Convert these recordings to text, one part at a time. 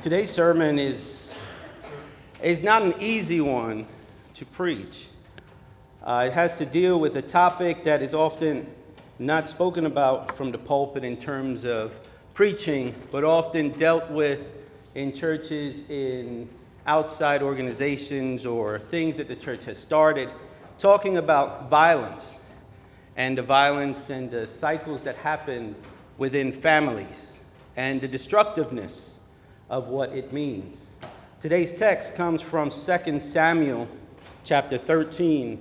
Today's sermon is not an easy one to preach. It has to deal with a topic that is often not spoken about from the pulpit in terms of preaching, but often dealt with in churches, in outside organizations, or things that the church has started, talking about violence and the cycles that happen within families and the destructiveness of what it means. Today's text comes from 2 Samuel chapter 13,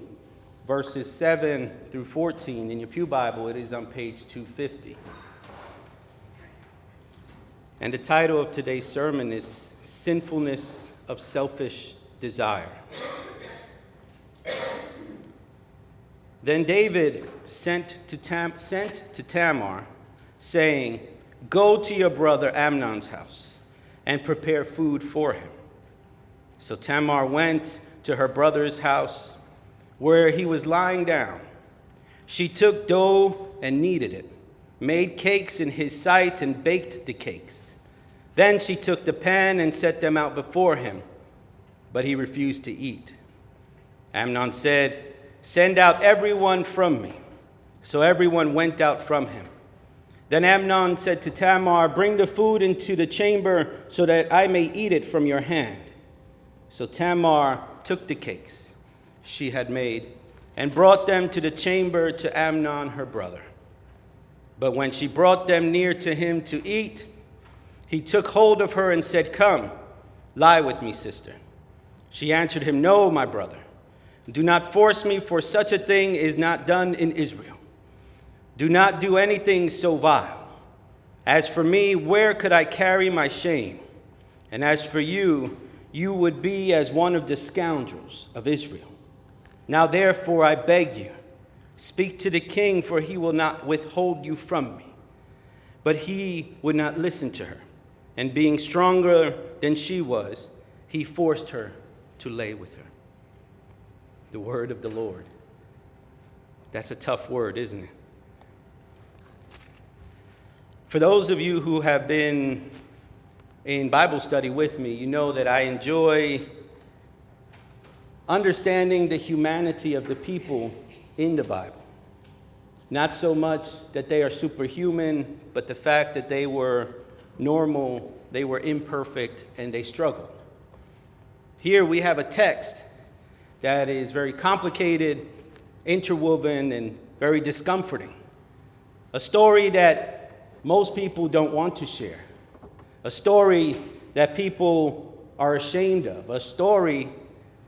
verses 7 through 14. In your pew Bible, it is on page 250. And the title of today's sermon is Sinfulness of Selfish Desire. Then David sent to Tamar, saying, "Go to your brother Amnon's house and prepare food for him." So Tamar went to her brother's house where he was lying down. She took dough and kneaded it, made cakes in his sight and baked the cakes. Then she took the pan and set them out before him, but he refused to eat. Amnon said, "Send out everyone from me." So everyone went out from him. Then Amnon said to Tamar, "Bring the food into the chamber so that I may eat it from your hand." So Tamar took the cakes she had made and brought them to the chamber to Amnon her brother. But when she brought them near to him to eat, he took hold of her and said, "Come, lie with me, sister." She answered him, "No, my brother. Do not force me, for such a thing is not done in Israel. Do not do anything so vile. As for me, where could I carry my shame? And as for you, you would be as one of the scoundrels of Israel. Now therefore, I beg you, speak to the king, for he will not withhold you from me." But he would not listen to her, and being stronger than she was, he forced her to lay with her. The word of the Lord. That's a tough word, isn't it? For those of you who have been in Bible study with me, you know that I enjoy understanding the humanity of the people in the Bible. Not so much that they are superhuman, but the fact that they were normal, they were imperfect, and they struggled. Here we have a text that is very complicated, interwoven, and very discomforting. A story that most people don't want to share. A story that people are ashamed of. A story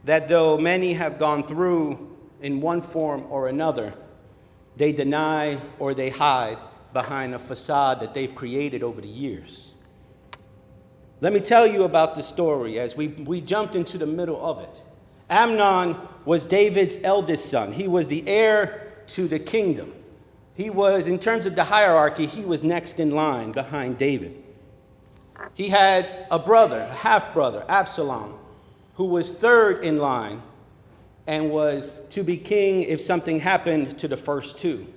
that though many have gone through in one form or another, they deny or they hide behind a facade that they've created over the years. Let me tell you about the story as we jumped into the middle of it. Amnon was David's eldest son. He was the heir to the kingdom. He was, in terms of the hierarchy, he was next in line behind David. He had a brother, a half-brother, Absalom, who was third in line and was to be king if something happened to the first two.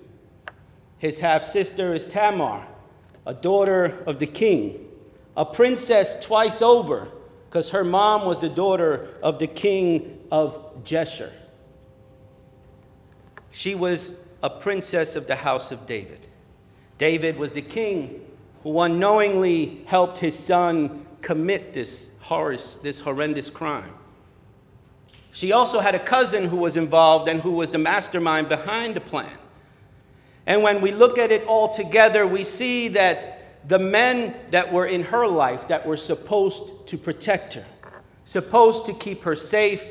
His half-sister is Tamar, a daughter of the king, a princess twice over, because her mom was the daughter of the king of Geshur. She was a princess of the house of David. David was the king who unknowingly helped his son commit this horrendous crime. She also had a cousin who was involved and who was the mastermind behind the plan. And when we look at it all together, we see that the men that were in her life that were supposed to protect her, supposed to keep her safe,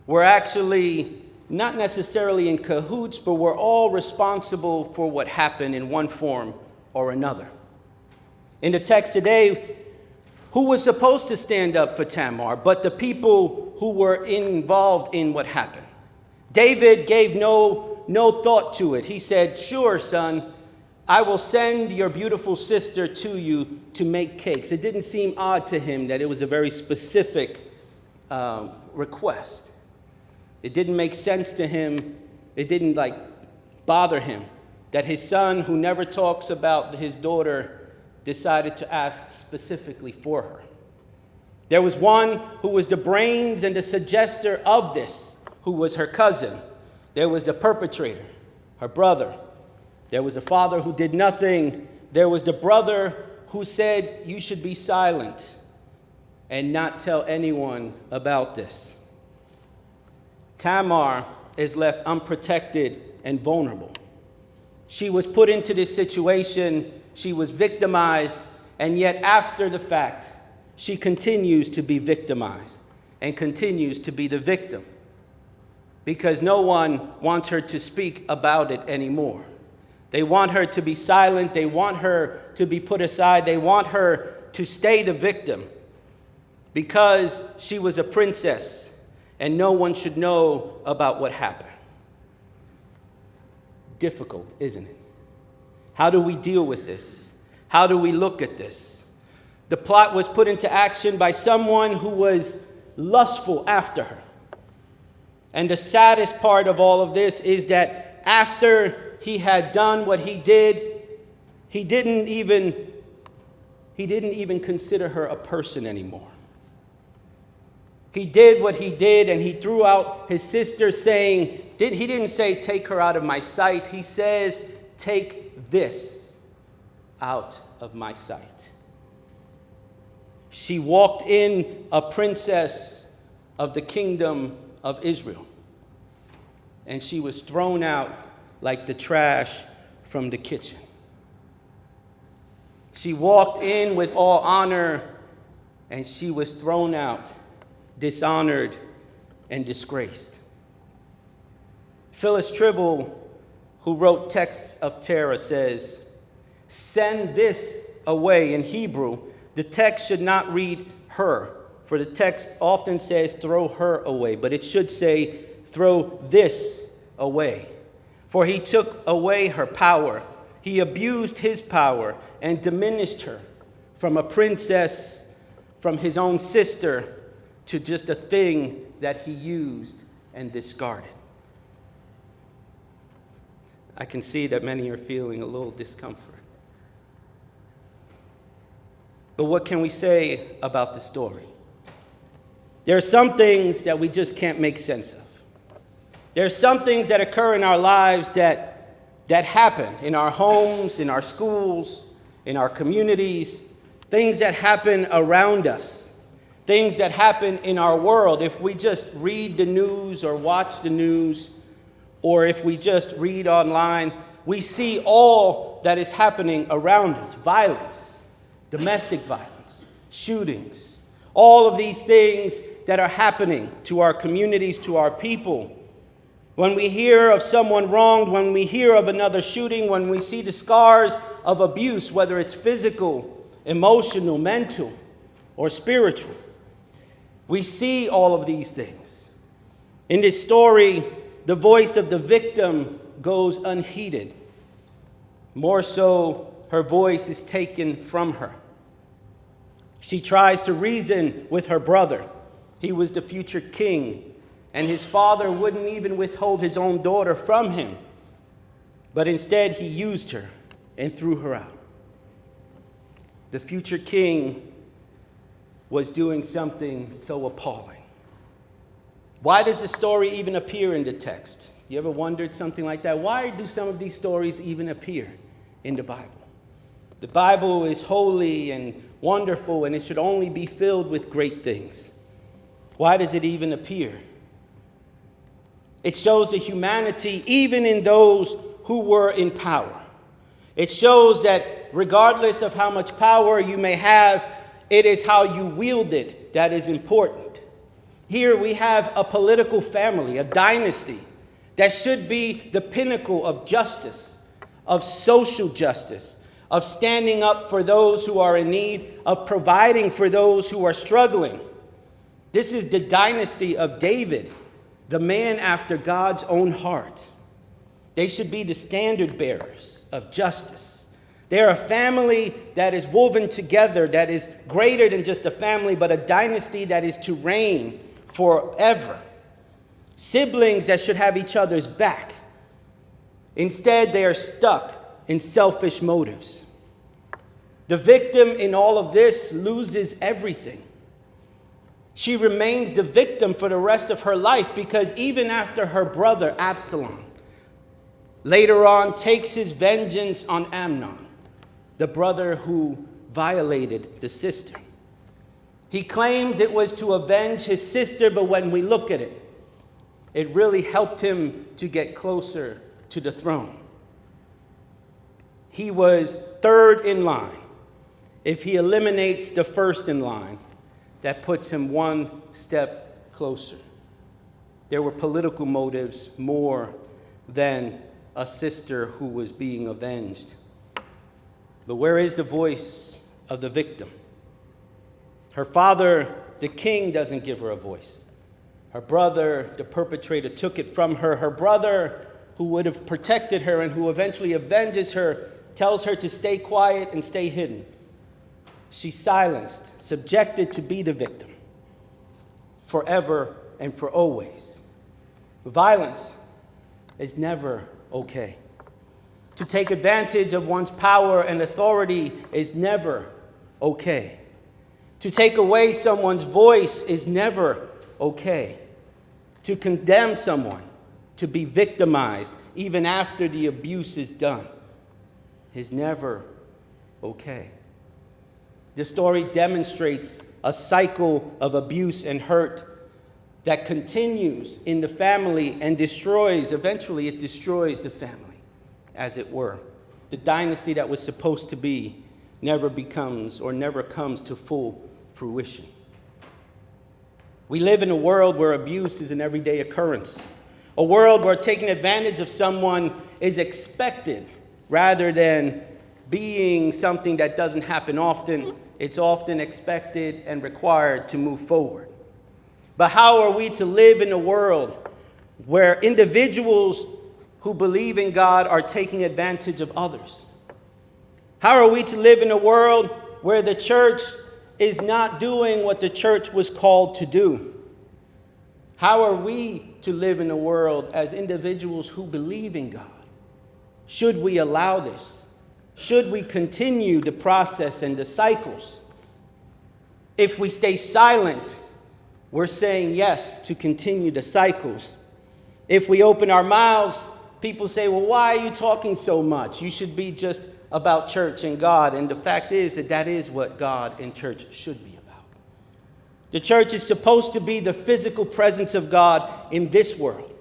were actually not necessarily in cahoots, but were all responsible for what happened in one form or another. In the text today, who was supposed to stand up for Tamar but the people who were involved in what happened? David gave no thought to it. He said, "Sure, son, I will send your beautiful sister to you to make cakes." It didn't seem odd to him that it was a very specific request. It didn't make sense to him. It didn't bother him that his son, who never talks about his daughter, decided to ask specifically for her. There was one who was the brains and the suggester of this, who was her cousin. There was the perpetrator, her brother. There was the father who did nothing. There was the brother who said, you should be silent and not tell anyone about this. Tamar is left unprotected and vulnerable. She was put into this situation. She was victimized, and yet after the fact, she continues to be victimized and continues to be the victim because no one wants her to speak about it anymore. They want her to be silent. They want her to be put aside. They want her to stay the victim because she was a princess and no one should know about what happened. Difficult, isn't it? How do we deal with this? How do we look at this? The plot was put into action by someone who was lustful after her. And the saddest part of all of this is that after he had done what he did, he didn't even consider her a person anymore. He did what he did, and he threw out his sister saying, he didn't say, take her out of my sight. He says, take this out of my sight. She walked in a princess of the kingdom of Israel, and she was thrown out like the trash from the kitchen. She walked in with all honor, and she was thrown out, dishonored, and disgraced. Phyllis Tribble, who wrote Texts of Terror, says, send this away. In Hebrew, the text should not read her, for the text often says throw her away, but it should say throw this away. For he took away her power. He abused his power and diminished her from a princess, from his own sister, to just a thing that he used and discarded. I can see that many are feeling a little discomfort. But what can we say about the story? There are some things that we just can't make sense of. There are some things that occur in our lives that happen in our homes, in our schools, in our communities, things that happen around us, things that happen in our world. If we just read the news or watch the news, or if we just read online, we see all that is happening around us. Violence, domestic violence, shootings, all of these things that are happening to our communities, to our people. When we hear of someone wronged, when we hear of another shooting, when we see the scars of abuse, whether it's physical, emotional, mental, or spiritual, we see all of these things. In this story, the voice of the victim goes unheeded. More so, her voice is taken from her. She tries to reason with her brother. He was the future king, and his father wouldn't even withhold his own daughter from him. But instead, he used her and threw her out. The future king was doing something so appalling. Why does the story even appear in the text? You ever wondered something like that? Why do some of these stories even appear in the Bible? The Bible is holy and wonderful, and it should only be filled with great things. Why does it even appear? It shows the humanity even in those who were in power. It shows that regardless of how much power you may have, it is how you wield it that is important. Here we have a political family, a dynasty, that should be the pinnacle of justice, of social justice, of standing up for those who are in need, of providing for those who are struggling. This is the dynasty of David, the man after God's own heart. They should be the standard bearers of justice. They're a family that is woven together, that is greater than just a family, but a dynasty that is to reign forever. Siblings that should have each other's back. Instead, they are stuck in selfish motives. The victim in all of this loses everything. She remains the victim for the rest of her life because even after her brother Absalom later on takes his vengeance on Amnon, the brother who violated the sister. He claims it was to avenge his sister, but when we look at it, it really helped him to get closer to the throne. He was third in line. If he eliminates the first in line, that puts him one step closer. There were political motives more than a sister who was being avenged. But where is the voice of the victim? Her father, the king, doesn't give her a voice. Her brother, the perpetrator, took it from her. Her brother, who would have protected her and who eventually avenges her, tells her to stay quiet and stay hidden. She's silenced, subjected to be the victim forever and for always. Violence is never okay. To take advantage of one's power and authority is never okay. To take away someone's voice is never okay. To condemn someone to be victimized even after the abuse is done is never okay. This story demonstrates a cycle of abuse and hurt that continues in the family and eventually it destroys the family, as it were. The dynasty that was supposed to be never becomes or never comes to full fruition. We live in a world where abuse is an everyday occurrence, a world where taking advantage of someone is expected rather than being something that doesn't happen often. It's often expected and required to move forward. But how are we to live in a world where individuals who believe in God are taking advantage of others? How are we to live in a world where the church is not doing what the church was called to do? How are we to live in a world as individuals who believe in God? Should we allow this? Should we continue the process and the cycles? If we stay silent, we're saying yes to continue the cycles. If we open our mouths, people say, well, why are you talking so much? You should be just about church and God. And the fact is that is what God and church should be about. The church is supposed to be the physical presence of God in this world.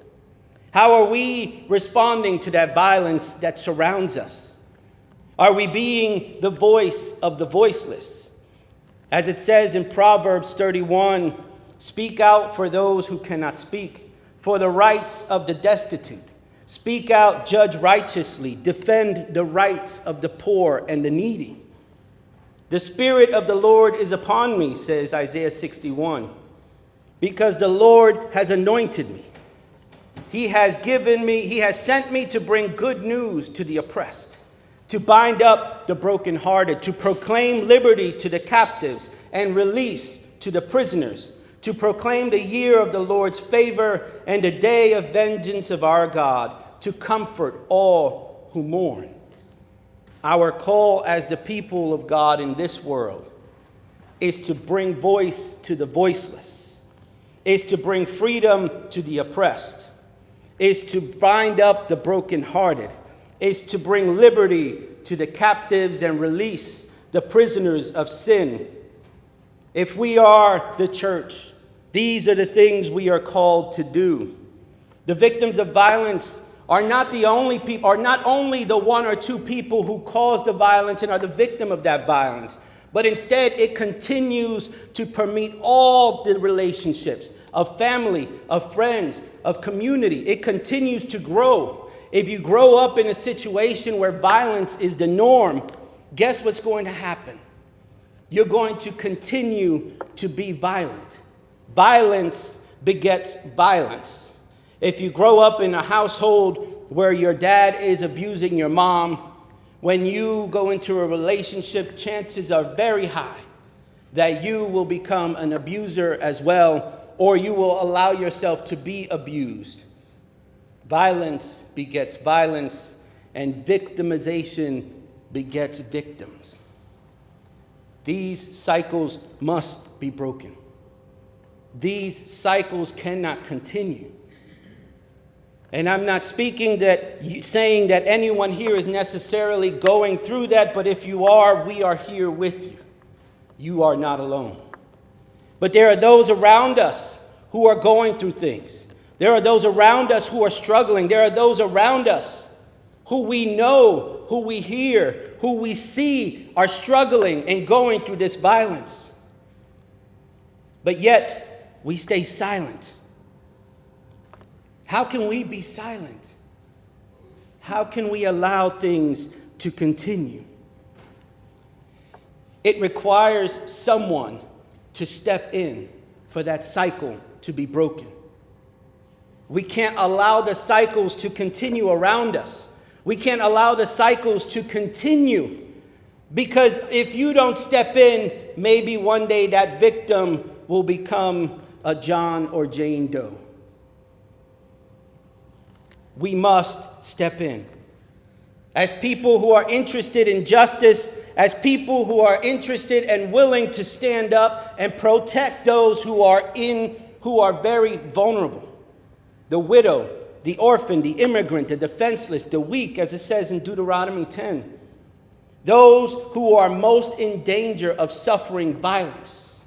How are we responding to that violence that surrounds us? Are we being the voice of the voiceless? As it says in Proverbs 31, speak out for those who cannot speak, for the rights of the destitute. Speak out, judge righteously, defend the rights of the poor and the needy. The Spirit of the Lord is upon me, says Isaiah 61, because the Lord has anointed me. He has sent me to bring good news to the oppressed, to bind up the brokenhearted, to proclaim liberty to the captives and release to the prisoners, to proclaim the year of the Lord's favor and the day of vengeance of our God, to comfort all who mourn. Our call as the people of God in this world is to bring voice to the voiceless, is to bring freedom to the oppressed, is to bind up the brokenhearted, is to bring liberty to the captives and release the prisoners of sin. If we are the church, these are the things we are called to do. The victims of violence are not only the one or two people who cause the violence and are the victim of that violence, but instead it continues to permeate all the relationships of family, of friends, of community. It continues to grow. If you grow up in a situation where violence is the norm, guess what's going to happen? You're going to continue to be violent. Violence begets violence. If you grow up in a household where your dad is abusing your mom, when you go into a relationship, chances are very high that you will become an abuser as well, or you will allow yourself to be abused. Violence begets violence, and victimization begets victims. These cycles must be broken. these cycles cannot continue. And I'm not saying that anyone here is necessarily going through that, but if you are, we are here with you. You are not alone. But there are those around us who are going through things. There are those around us who are struggling. There are those around us who we know, who we hear, who we see are struggling and going through this violence. But yet, we stay silent. How can we be silent? How can we allow things to continue? It requires someone to step in for that cycle to be broken. We can't allow the cycles to continue around us. We can't allow the cycles to continue, because if you don't step in, maybe one day that victim will become a John or Jane Doe. We must step in. As people who are interested in justice, as people who are interested and willing to stand up and protect those who are very vulnerable. The widow, the orphan, the immigrant, the defenseless, the weak, as it says in Deuteronomy 10. Those who are most in danger of suffering violence.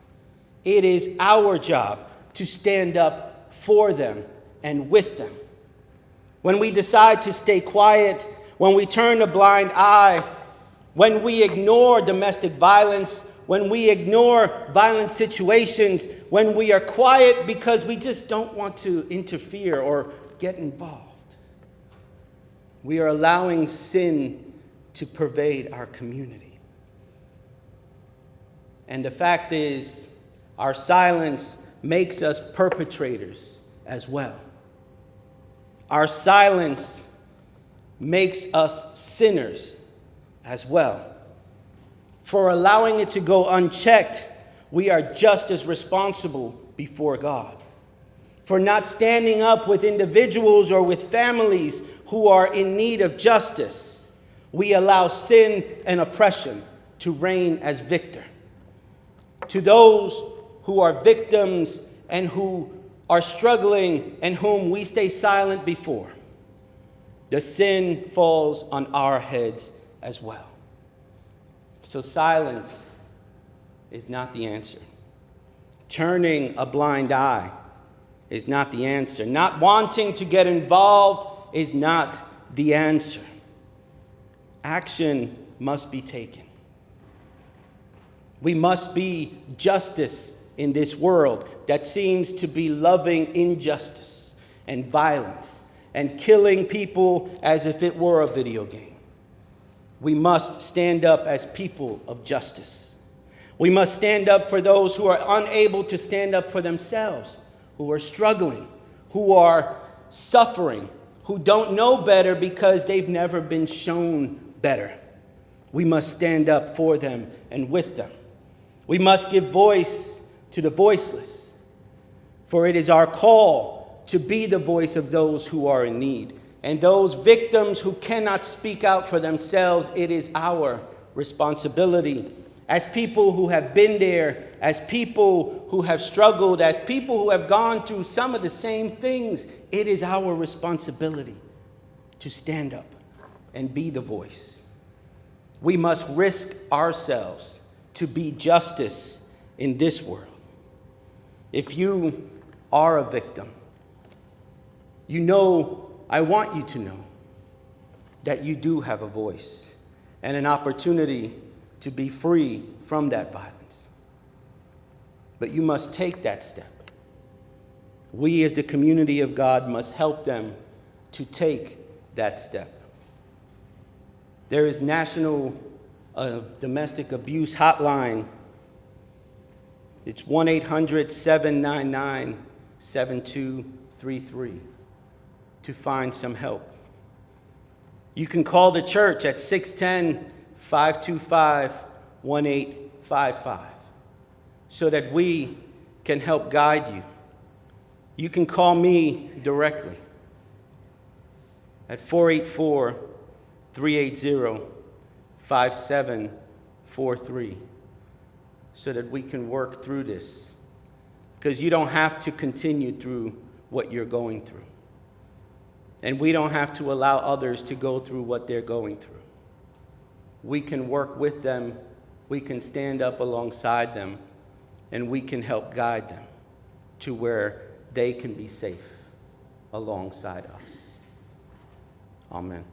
It is our job to stand up for them and with them. When we decide to stay quiet, when we turn a blind eye, when we ignore domestic violence, when we ignore violent situations, when we are quiet because we just don't want to interfere or get involved, we are allowing sin to pervade our community. And the fact is, our silence makes us perpetrators as well. Our silence makes us sinners as well. For allowing it to go unchecked, we are just as responsible before God. For not standing up with individuals or with families who are in need of justice, we allow sin and oppression to reign as victor. To those who are victims and who are struggling and whom we stay silent before, the sin falls on our heads as well. So silence is not the answer. Turning a blind eye is not the answer. Not wanting to get involved is not the answer. Action must be taken. We must be justice in this world that seems to be loving injustice and violence and killing people as if it were a video game. We must stand up as people of justice. We must stand up for those who are unable to stand up for themselves, who are struggling, who are suffering, who don't know better because they've never been shown better. We must stand up for them and with them. We must give voice to the voiceless, for it is our call to be the voice of those who are in need. And those victims who cannot speak out for themselves, it is our responsibility as people who have been there, as people who have struggled, as people who have gone through some of the same things. It is our responsibility to stand up and be the voice. We must risk ourselves to be justice in this world. If you are a victim, I want you to know that you do have a voice and an opportunity to be free from that violence. But you must take that step. We as the community of God must help them to take that step. There is National Domestic Abuse Hotline. It's 1-800-799-7233 to find some help. You can call the church at 610-525-1855 so that we can help guide you. You can call me directly at 484-380-5743 so that we can work through this because you don't have to continue through what you're going through. And we don't have to allow others to go through what they're going through. We can work with them, we can stand up alongside them, and we can help guide them to where they can be safe alongside us. Amen.